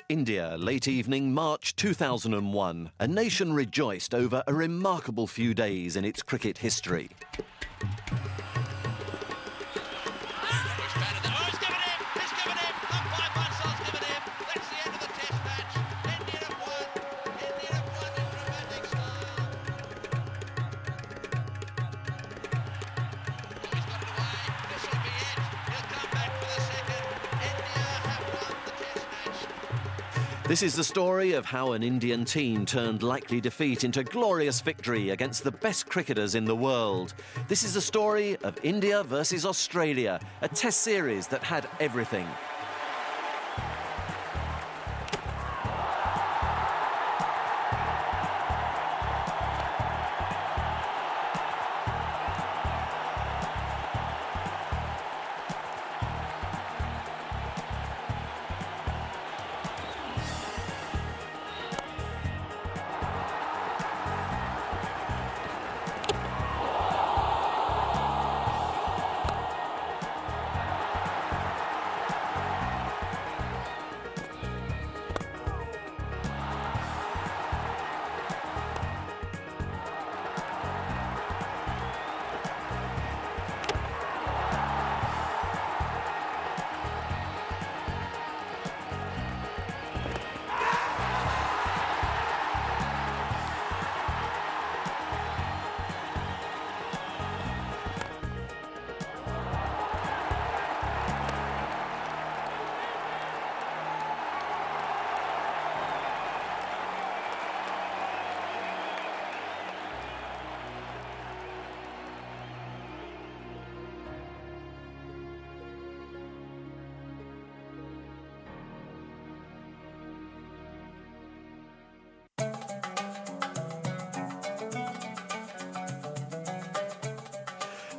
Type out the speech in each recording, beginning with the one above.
India, late evening, March 2001. A nation rejoiced over a remarkable few days in its cricket history. This is the story of how an Indian team turned likely defeat into glorious victory against the best cricketers in the world. This is the story of India versus Australia, a test series that had everything.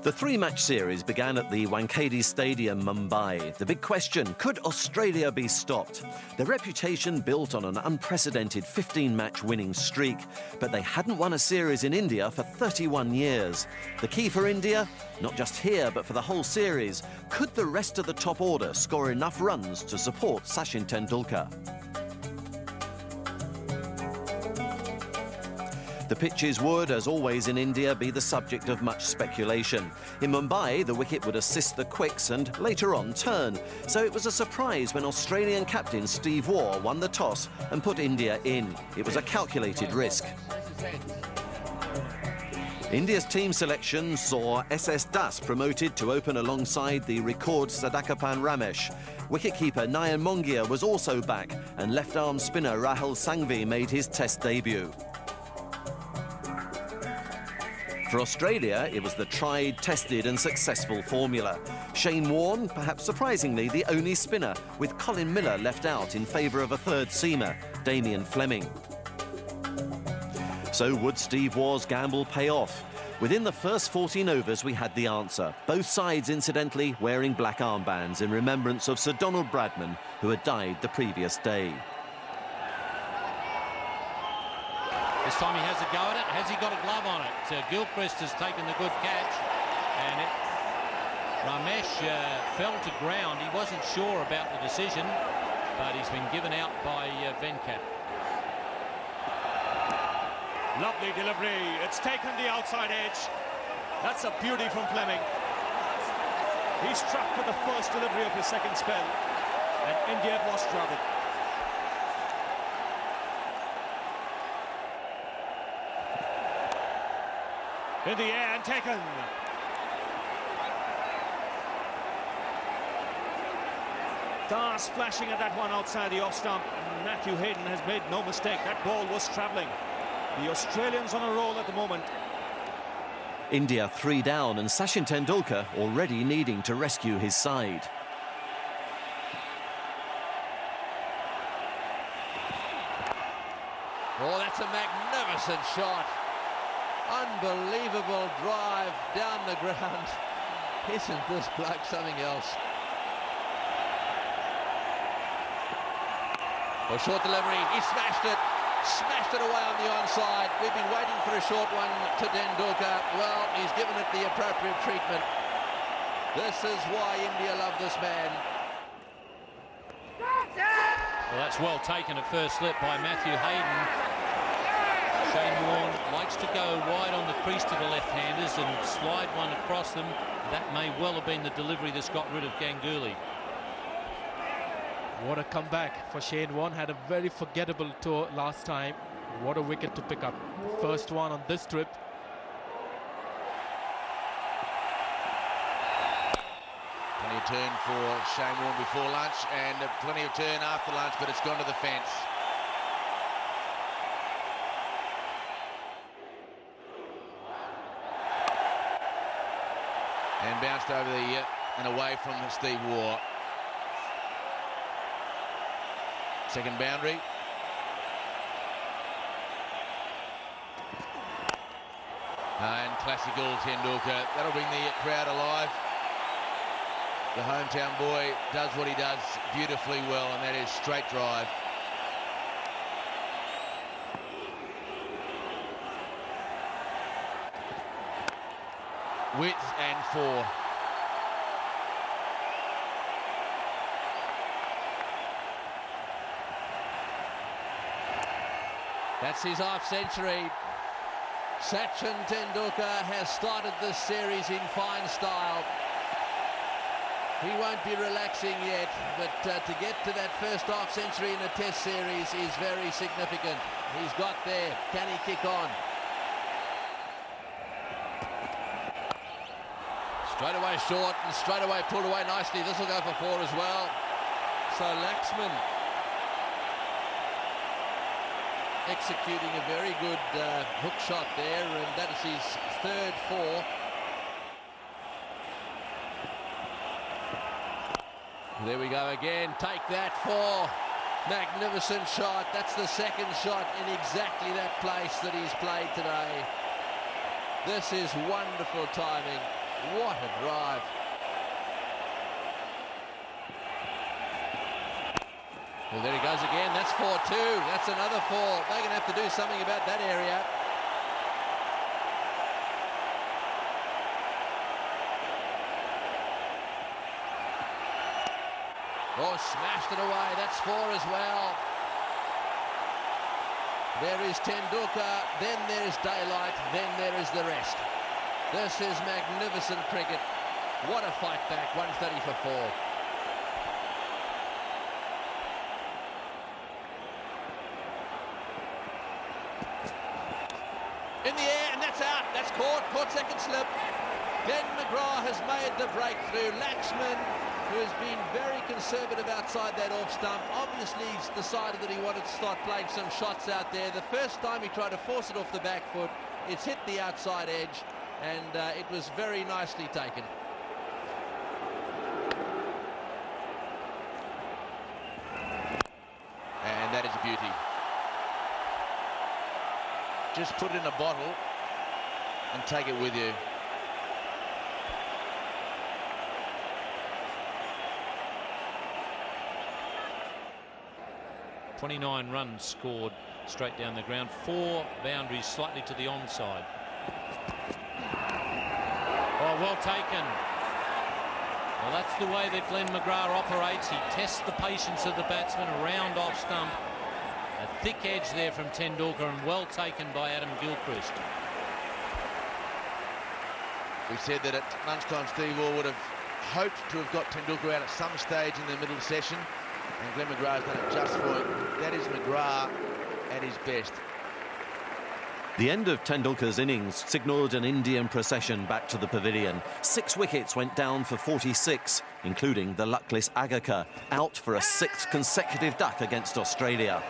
The three-match series began at the Wankhede Stadium, Mumbai. The big question, could Australia be stopped? Their reputation built on an unprecedented 15-match winning streak, but they hadn't won a series in India for 31 years. The key for India, not just here but for the whole series, could the rest of the top order score enough runs to support Sachin Tendulkar? The pitches would, as always in India, be the subject of much speculation. In Mumbai, the wicket would assist the quicks and later on turn. So it was a surprise when Australian captain Steve Waugh won the toss and put India in. It was a calculated risk. India's team selection saw SS Das promoted to open alongside the record Sadakapan Ramesh. Wicketkeeper Nayan Mongia was also back, and left-arm spinner Rahul Sanghvi made his test debut. For Australia, it was the tried, tested and successful formula. Shane Warne, perhaps surprisingly, the only spinner, with Colin Miller left out in favour of a third seamer, Damien Fleming. So would Steve Waugh's gamble pay off? Within the first 14 overs, we had the answer. Both sides, incidentally, wearing black armbands in remembrance of Sir Donald Bradman, who had died the previous day. This time he has a go at it. Has he got a glove on it? Gilchrist has taken the good catch. And Ramesh fell to ground. He wasn't sure about the decision, but he's been given out by Venkat. Lovely delivery. It's taken the outside edge. That's a beauty from Fleming. He struck for the first delivery of his second spell, and India had lost trouble. In the air and taken. Das flashing at that one outside the off stump. Matthew Hayden has made no mistake. That ball was travelling. The Australians on a roll at the moment. India 3 down, and Sachin Tendulkar already needing to rescue his side. Oh, that's a magnificent shot. Unbelievable drive down the ground. Isn't this bloke something else? A short delivery, he smashed it away on the onside. We've been waiting for a short one to Tendulkar. Well, he's given it the appropriate treatment. This is why India love this man. Well, that's well taken at first slip by Matthew Hayden. Shane Warne likes to go wide on the crease to the left-handers and slide one across them. That may well have been the delivery that's got rid of Ganguly. What a comeback for Shane Warne. Had a very forgettable tour last time. What a wicket to pick up. First one on this trip. Plenty of turn for Shane Warne before lunch and plenty of turn after lunch, but it's gone to the fence. And bounced over the and away from Steve Waugh. Second boundary. And classical Tendulkar. That'll bring the crowd alive. The hometown boy does what he does beautifully well, and that is straight drive. Width and 4. That's his half-century. Sachin Tendulkar has started this series in fine style. He won't be relaxing yet, but to get to that first half-century in a test series is very significant. He's got there. Can he kick on? Straight away short and straight away pulled away nicely. This will go for 4 as well. So Laxman executing a very good hook shot there, and that is his third 4. There we go again. Take that 4. Magnificent shot. That's the second shot in exactly that place that he's played today. This is wonderful timing. What a drive. Well, there he goes again. That's 4-2. That's another 4. They're going to have to do something about that area. Oh, smashed it away. That's 4 as well. There is Tendulkar, then there is daylight, then there is the rest. This is magnificent cricket. What a fight back. 130 for 4. In the air, and that's out. That's caught second slip. Glenn McGrath has made the breakthrough. Laxman, who has been very conservative outside that off stump, obviously he's decided that he wanted to start playing some shots out there. The first time he tried to force it off the back foot, it's hit the outside edge, and it was very nicely taken. And that is a beauty. Just put it in a bottle and take it with you. .29 runs scored straight down the ground. 4 boundaries slightly to the onside. Oh, well taken. Well, that's the way that Glenn McGrath operates. He tests the patience of the batsman around off stump. A thick edge there from Tendulkar, and well taken by Adam Gilchrist. We said that at lunchtime Steve Waugh would have hoped to have got Tendulkar out at some stage in the middle session, and Glenn McGrath's done it just for it. That is McGrath at his best. The end of Tendulkar's innings signalled an Indian procession back to the pavilion. 6 wickets went down for 46, including the luckless Agarkar, out for a 6th consecutive duck against Australia.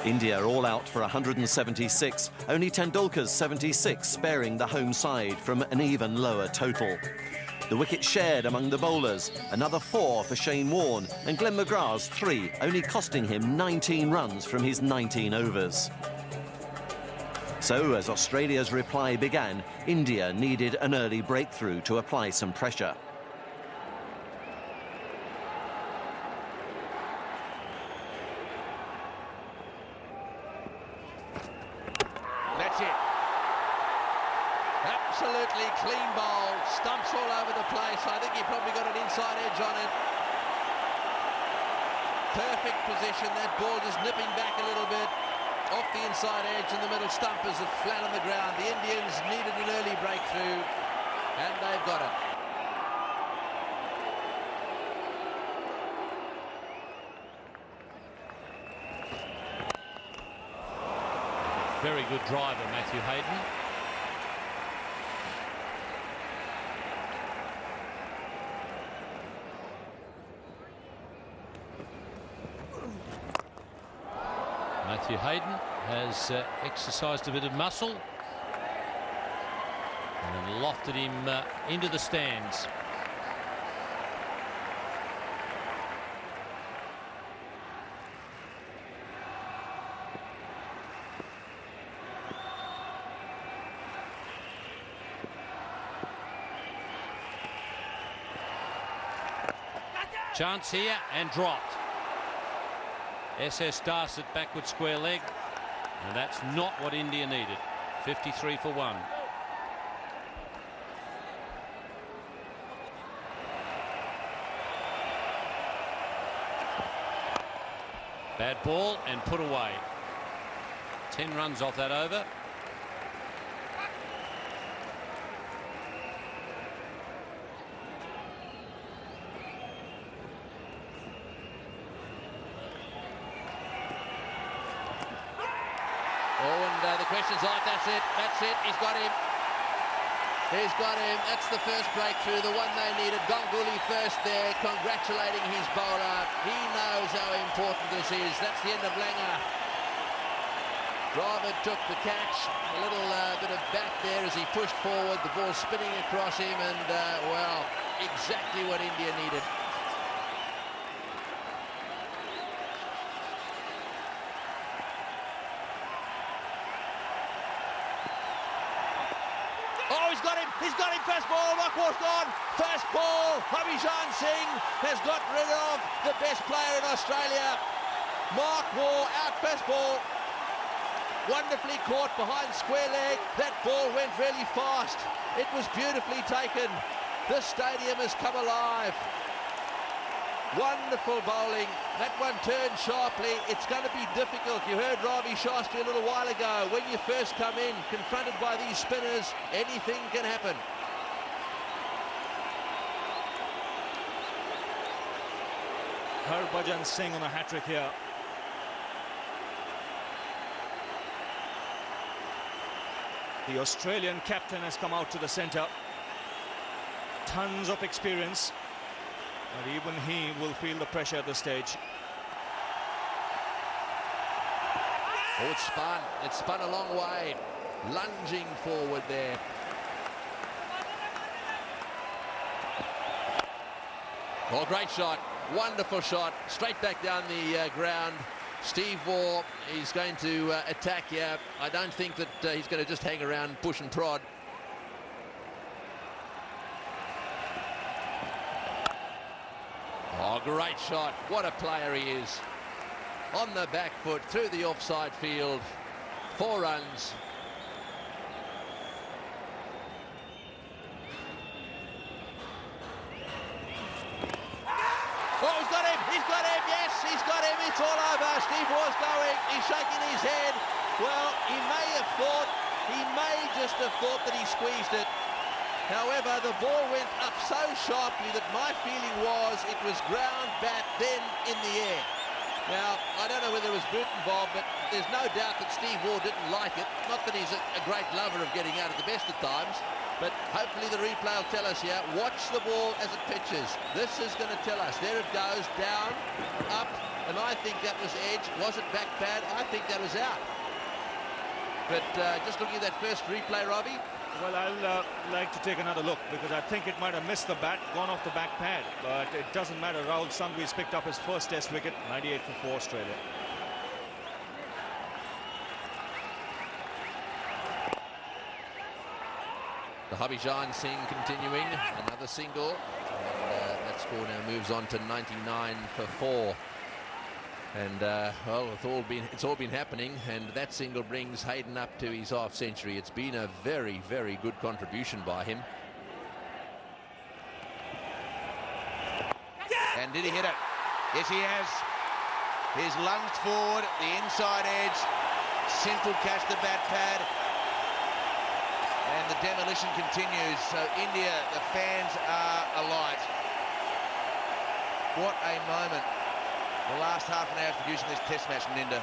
India all out for 176, only Tendulkar's 76 sparing the home side from an even lower total. The wicket shared among the bowlers, another 4 for Shane Warne, and Glenn McGrath's 3, only costing him 19 runs from his 19 overs. So, as Australia's reply began, India needed an early breakthrough to apply some pressure. Absolutely clean bowl. Stumps all over the place. I think he probably got an inside edge on it. Perfect position. That ball just nipping back a little bit off the inside edge, and the middle stumpers are flat on the ground. The Indians needed an early breakthrough, and they've got it. Very good driver, Matthew Hayden. Matthew Hayden has exercised a bit of muscle and lofted him into the stands. Chance here and dropped. SS Darcet backward square leg, and that's not what India needed. 53 for 1. Bad ball and put away. 10 runs off that over. The question's like, that's it, he's got him. He's got him, that's the first breakthrough, the one they needed. Ganguly first there, congratulating his bowler. He knows how important this is. That's the end of Langer. Dravid took the catch, a little bit of bat there as he pushed forward, the ball spinning across him, and well, exactly what India needed. Oh, he's got him, first ball, Rockwar's gone, first ball, Bhabhishan Singh has got rid of the best player in Australia. Mark Waugh out first ball, wonderfully caught behind square leg, that ball went really fast, it was beautifully taken. This stadium has come alive. Wonderful bowling. That one turned sharply. It's going to be difficult. You heard Ravi Shastri a little while ago. When you first come in, confronted by these spinners, anything can happen. Harbhajan Singh on a hat-trick here. The Australian captain has come out to the centre. Tons of experience. But even he will feel the pressure at this stage. Oh, it's spun a long way, lunging forward there. Oh, great shot, wonderful shot, straight back down the ground. Steve Waugh, he's going to attack here. I don't think that he's going to just hang around, push and prod. Oh, great shot. What a player he is. On the back foot, through the offside field. 4 runs. Oh, he's got him. He's got him. Yes, he's got him. It's all over. Steve Waugh's going. He's shaking his head. Well, he may just have thought that he squeezed it. However, the ball went up so sharply that my feeling was it was ground bat, then in the air. Now, I don't know whether it was boot involved, but there's no doubt that Steve Waugh didn't like it. Not that he's a great lover of getting out of the best at times, but hopefully the replay will tell us here. Watch the ball as it pitches. This is going to tell us. There it goes, down, up, and I think that was edge. Was it back pad? I think that was out. But just looking at that first replay, Robbie. Well, I'll like to take another look because I think it might have missed the bat, gone off the back pad. But it doesn't matter. Rahul Sangvi's picked up his first test wicket, 98 for 4 Australia. The Bhabhishan Singh continuing, another single. And that score now moves on to 99 for 4. And well, it's all been happening, and that single brings Hayden up to his half century. It's been a very, very good contribution by him. And did he hit it? Yes, he has. He's lunged forward, the inside edge. Simple catch the bat pad. And the demolition continues. So India, the fans are alight. What a moment. The last half an hour of producing this test match, Ninda.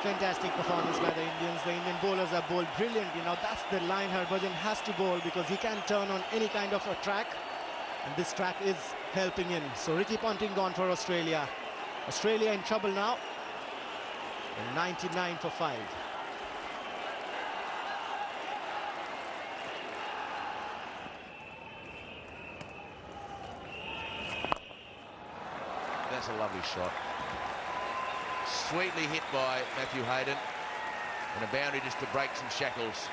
Fantastic performance by the Indians. The Indian bowlers are bowled brilliantly. Now that's the line Harbhajan has to bowl, because he can turn on any kind of a track, and this track is helping him. So Ricky Ponting gone for Australia. Australia in trouble now. And 99 for 5. That's a lovely shot. Sweetly hit by Matthew Hayden. And a boundary just to break some shackles.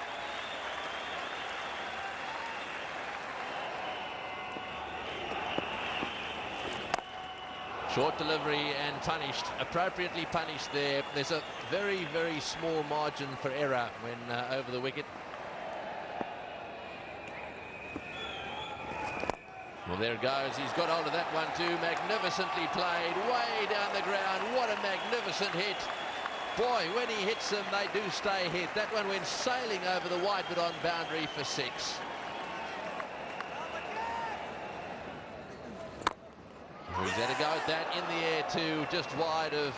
Short delivery and punished, appropriately punished there. There's a very, very small margin for error when over the wicket. Well, there it goes. He's got hold of that one too. Magnificently played, way down the ground. What a magnificent hit. Boy, when he hits them, they do stay hit. That one went sailing over the wide bit on boundary for 6. He's had to go at that in the air too, just wide of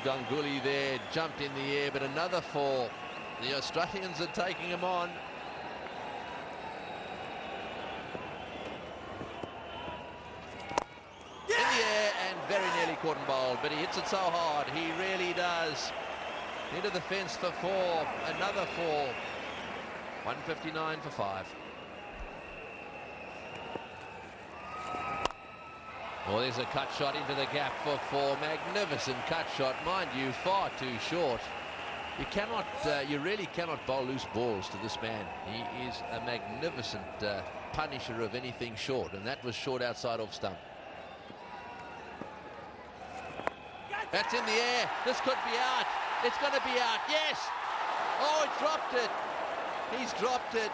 Ganguly there, jumped in the air, but another 4. The Australians are taking him on. In the air and very nearly caught and bowled, but he hits it so hard, he really does. Into the fence for 4, another 4. 159 for 5. Well, there's a cut shot into the gap for 4. Magnificent cut shot, mind you, far too short. You cannot, you really cannot bowl loose balls to this man. He is a magnificent punisher of anything short, and that was short outside off stump. That's in the air. This could be out. It's going to be out. Yes. Oh, he dropped it. He's dropped it.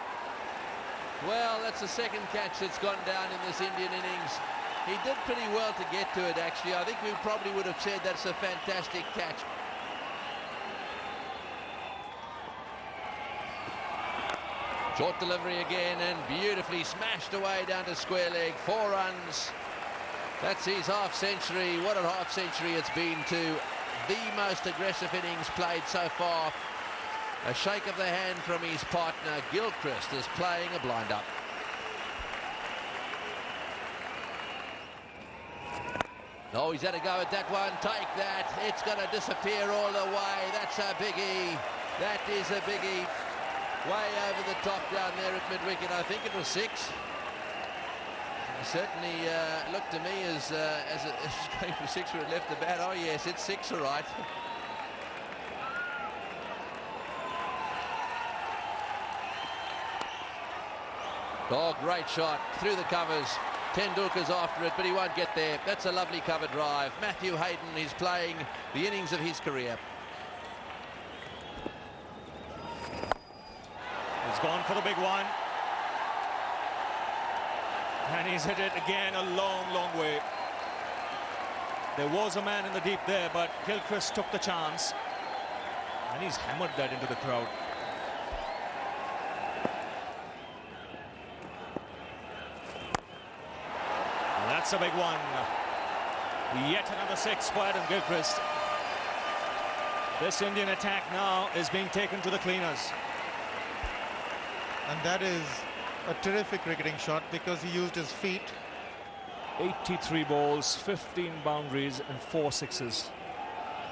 Well, that's the second catch that's gone down in this Indian innings. He did pretty well to get to it, actually. I think we probably would have said that's a fantastic catch. Short delivery again and beautifully smashed away down to square leg. 4 runs. That's his half century. What a half century it's been to the most aggressive innings played so far. A shake of the hand from his partner. Gilchrist is playing a blind up. Oh, he's had to go at that one. Take that. It's going to disappear all the way. That's a biggie. That is a biggie. Way over the top down there at mid-wicket. I think it was 6. It certainly looked to me as it was going for 6 when it left the bat. Oh, yes, it's 6, all right. Oh, great shot through the covers. Tendulkar's after it, but he won't get there. That's a lovely cover drive. Matthew Hayden is playing the innings of his career. He's gone for the big one. And he's hit it again a long, long way. There was a man in the deep there, but Gilchrist took the chance. And he's hammered that into the crowd. That's a big one. Yet another 6 for Adam Gilchrist. This Indian attack now is being taken to the cleaners. And that is a terrific cricketing shot because he used his feet. 83 balls, 15 boundaries and 4 sixes.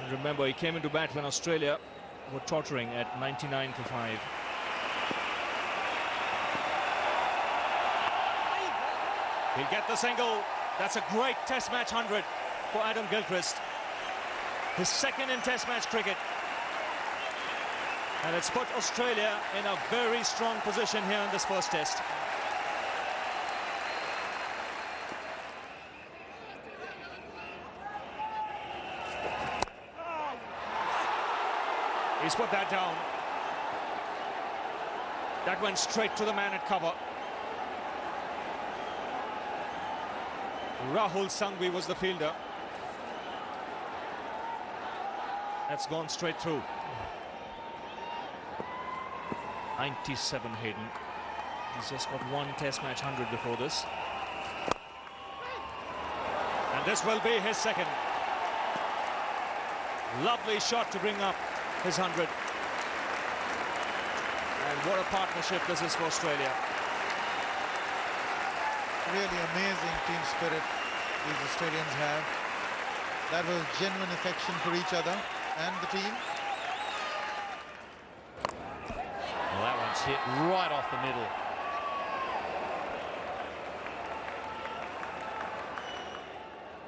And remember, he came into bat when Australia were tottering at 99 for 5. He'll get the single. That's a great Test match 100 for Adam Gilchrist. His second in Test match cricket. And it's put Australia in a very strong position here in this first Test. He's put that down. That went straight to the man at cover. Rahul Sanghvi was the fielder. That's gone straight through. 97 Hayden. He's just got one test match 100 before this. And this will be his second. Lovely shot to bring up his 100. And what a partnership this is for Australia. Really amazing team spirit these Australians have. That was genuine affection for each other and the team. Well, that one's hit right off the middle.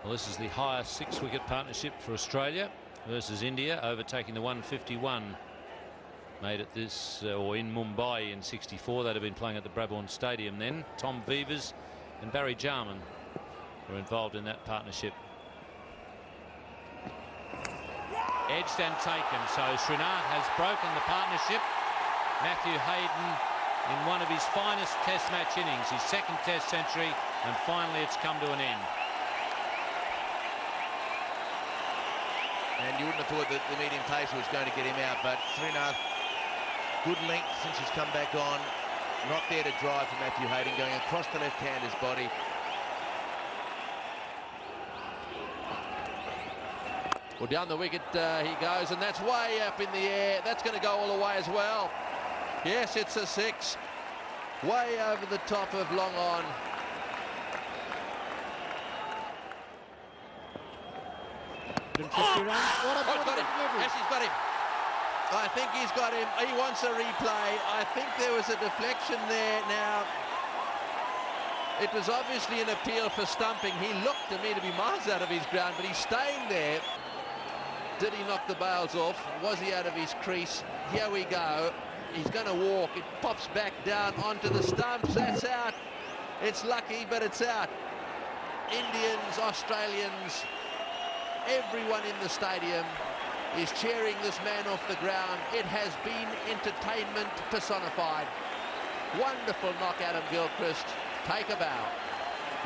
Well, this is the highest six-wicket partnership for Australia versus India, overtaking the 151 made at this or in Mumbai in '64. They'd have been playing at the Brabourne Stadium then. Tom Vivers and Barry Jarman were involved in that partnership. Edged and taken, so Srinath has broken the partnership. Matthew Hayden in one of his finest test match innings, his second test century, and finally it's come to an end. And you wouldn't have thought that the medium pacer was going to get him out, but Srinath, good length since he's come back on. Not there to drive for Matthew Hayden, going across the left-hander's body. Well, down the wicket he goes, and that's way up in the air. That's going to go all the way as well. Yes, it's a six. Way over the top of long on. Oh, got him. Yes, he's got him. I think he's got him. He wants a replay. I think there was a deflection there. Now, it was obviously an appeal for stumping. He looked to me to be miles out of his ground, but he's staying there. Did he knock the bails off? Was he out of his crease? Here we go. He's going to walk. It pops back down onto the stumps. That's out. It's lucky, but it's out. Indians, Australians, everyone in the stadium is cheering this man off the ground. It has been entertainment personified. Wonderful knock, Adam Gilchrist. Take a bow.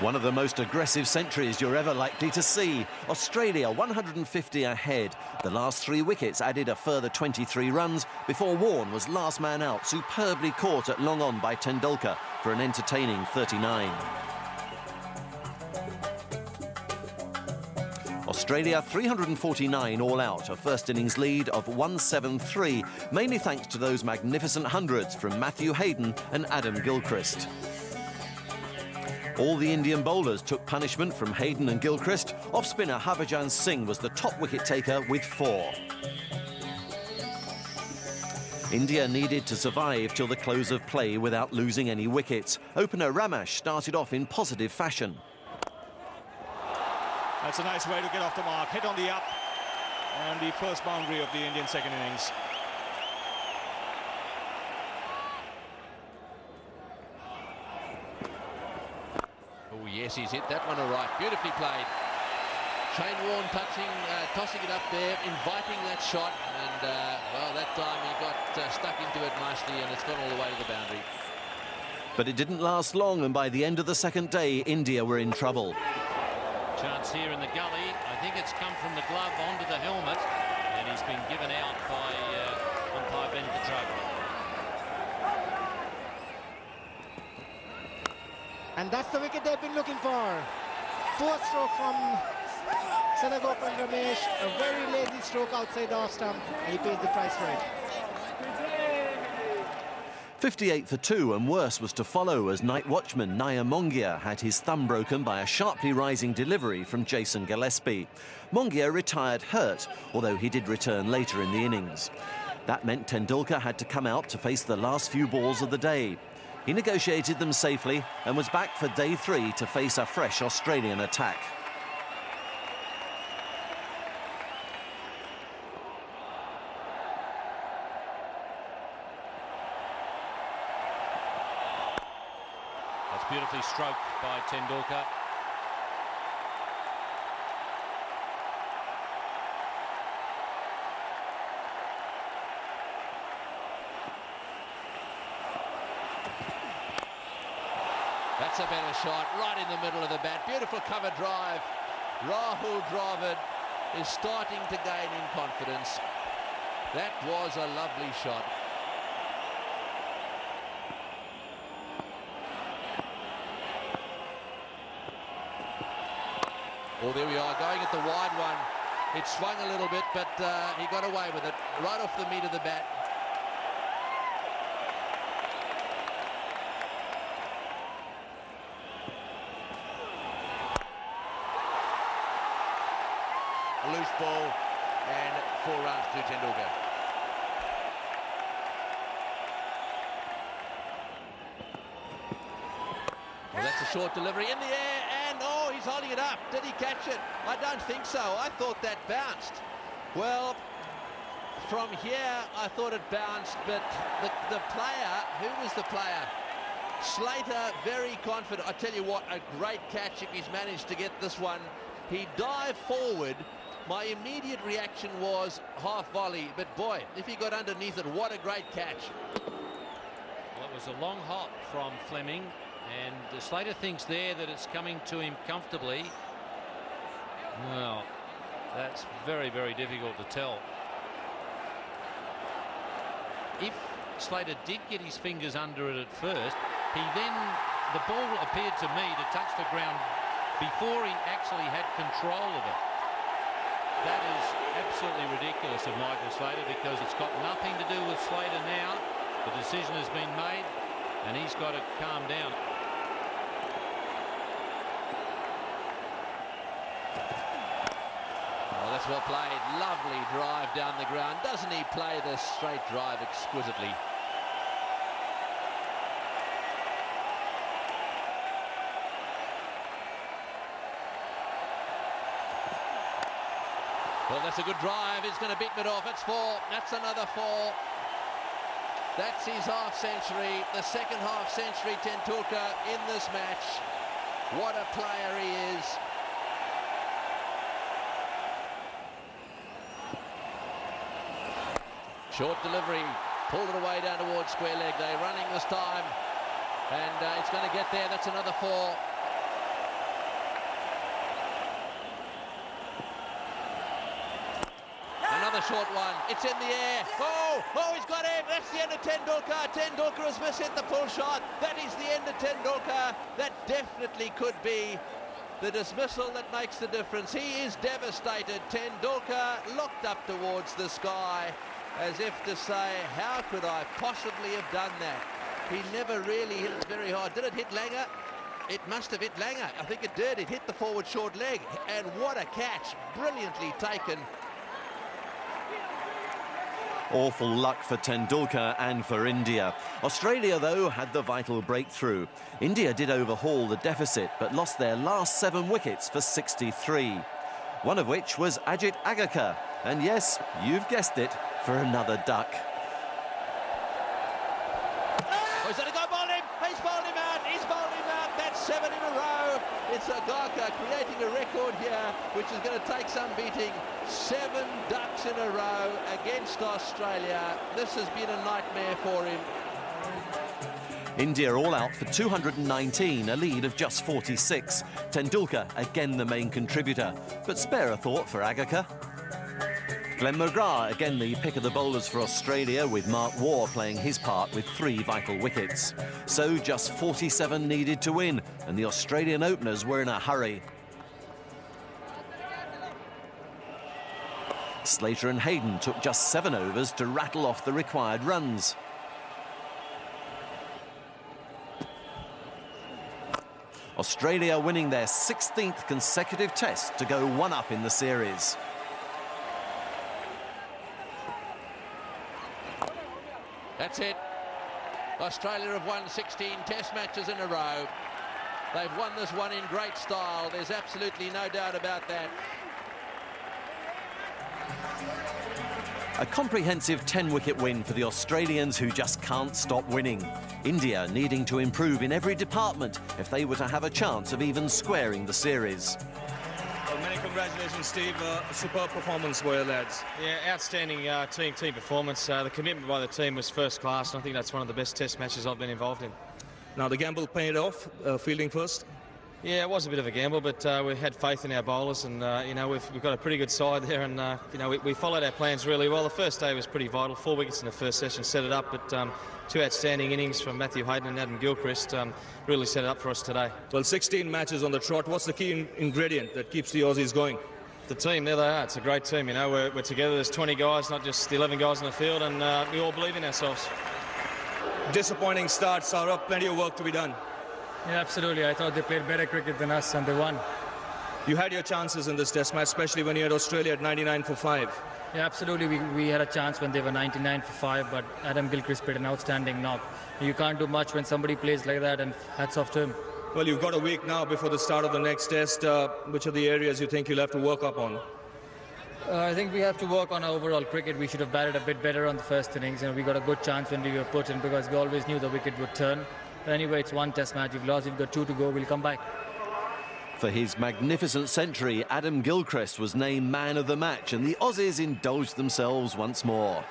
One of the most aggressive centuries you're ever likely to see. Australia 150 ahead. The last three wickets added a further 23 runs before Warne was last man out, superbly caught at long on by Tendulkar for an entertaining 39. Australia 349 all out, a first innings lead of 173, mainly thanks to those magnificent hundreds from Matthew Hayden and Adam Gilchrist. All the Indian bowlers took punishment from Hayden and Gilchrist. Off-spinner Harbhajan Singh was the top wicket-taker with 4. India needed to survive till the close of play without losing any wickets. Opener Ramesh started off in positive fashion. That's a nice way to get off the mark. Hit on the up, and the first boundary of the Indian second innings. Oh, yes, he's hit that one all right. Beautifully played. Shane Warne tossing it up there, inviting that shot, and, well, that time he got stuck into it nicely, and it's gone all the way to the boundary. But it didn't last long, and by the end of the second day, India were in trouble. Chance here in the gully. I think it's come from the glove onto the helmet, and he's been given out by umpire Ben Petrova. And that's the wicket they've been looking for. 4-stroke from Sadagopan Ramesh. A very lazy stroke outside the off stump, and he pays the price for it. 58 for 2, and worse was to follow as night watchman Naya Mongia had his thumb broken by a sharply rising delivery from Jason Gillespie. Mongia retired hurt, although he did return later in the innings. That meant Tendulkar had to come out to face the last few balls of the day. He negotiated them safely and was back for day 3 to face a fresh Australian attack. That's beautifully stroked by Tendulkar. That's a better shot, right in the middle of the bat. Beautiful cover drive. Rahul Dravid is starting to gain in confidence. That was a lovely shot. Oh, there we are, going at the wide one. It swung a little bit, but he got away with it, right off the meat of the bat. Loose ball, and 4 runs to Tendulkar. Well, that's a short delivery in the air, and oh, he's holding it up. Did he catch it? I don't think so. I thought that bounced. Well, from here, I thought it bounced, but the player, who was the player? Slater, very confident. I tell you what, a great catch if he's managed to get this one. He dived forward. My immediate reaction was half volley, but boy, if he got underneath it, what a great catch. Well, it was a long hop from Fleming, and Slater thinks there that it's coming to him comfortably. Well, that's very, very difficult to tell. If Slater did get his fingers under it at first, the ball appeared to me to touch the ground before he actually had control of it. That is absolutely ridiculous of Michael Slater, because it's got nothing to do with Slater now. The decision has been made, and he's got to calm down. Oh, that's well played. Lovely drive down the ground. Doesn't he play the straight drive exquisitely? Well, that's a good drive. He's going to beat it off. It's 4. That's another 4. That's his half century. The second half century Tendulkar in this match. What a player he is. Short delivery. Pulled it away down towards square leg. They're running this time. And it's going to get there. That's another 4. Short one, it's in the air. Oh, he's got him. That's the end of Tendulkar. Tendulkar has mishit the pull shot. That is the end of Tendulkar. That definitely could be the dismissal that makes the difference. He is devastated. Tendulkar looked up towards the sky as if to say, how could I possibly have done that? He never really hit it very hard. Did it hit Langer? It must have hit Langer. I think it did. It hit the forward short leg. And what a catch. Brilliantly taken. Awful luck for Tendulkar and for India. Australia, though, had the vital breakthrough. India did overhaul the deficit, but lost their last 7 wickets for 63. One of which was Ajit Agarkar. And yes, you've guessed it, for another duck. Oh, he's going to go bowl him. He's bowled him out. He's bowled him out. That's 7 in a row. It's Agarkar creating a record here, which is going to take some beating. 7 ducks in a row against Australia. This has been a nightmare for him. India all out for 219, a lead of just 46. Tendulkar again the main contributor, but spare a thought for Agarkar. Glenn McGrath again the pick of the bowlers for Australia, with Mark Waugh playing his part with 3 vital wickets. So just 47 needed to win, and the Australian openers were in a hurry. Slater and Hayden took just 7 overs to rattle off the required runs. Australia winning their 16th consecutive test to go 1 up in the series. That's it. Australia have won 16 test matches in a row. They've won this one in great style. There's absolutely no doubt about that. A comprehensive 10-wicket win for the Australians, who just can't stop winning. India needing to improve in every department if they were to have a chance of even squaring the series. Well, many congratulations, Steve. Superb performance by your lads. Yeah, outstanding team performance. The commitment by the team was first class, and I think that's one of the best test matches I've been involved in. Now the gamble paid off, fielding first. Yeah, it was a bit of a gamble, but we had faith in our bowlers, and you know, we've got a pretty good side there, and you know, we followed our plans really well. The first day was pretty vital. 4 wickets in the first session set it up, but 2 outstanding innings from Matthew Hayden and Adam Gilchrist really set it up for us today. Well, 16 matches on the trot. What's the key ingredient that keeps the Aussies going? The team, there they are. It's a great team. You know, we're together. There's 20 guys, not just the 11 guys in the field, and we all believe in ourselves. Disappointing start, Saurabh. Plenty of work to be done. Yeah, absolutely. I thought they played better cricket than us, and they won. You had your chances in this test match, especially when you had Australia at 99 for 5. Yeah, absolutely. We had a chance when they were 99 for 5, but Adam Gilchrist played an outstanding knock. You can't do much when somebody plays like that, and hats off to him. Well, you've got a week now before the start of the next test. Which are the areas you think you'll have to work up on? I think we have to work on our overall cricket. We should have batted a bit better on the first innings, and we got a good chance when we were put in because we always knew the wicket would turn. But anyway, it's one test match. We've lost. We've got 2 to go. We'll come back. For his magnificent century, Adam Gilchrist was named man of the match, and the Aussies indulged themselves once more.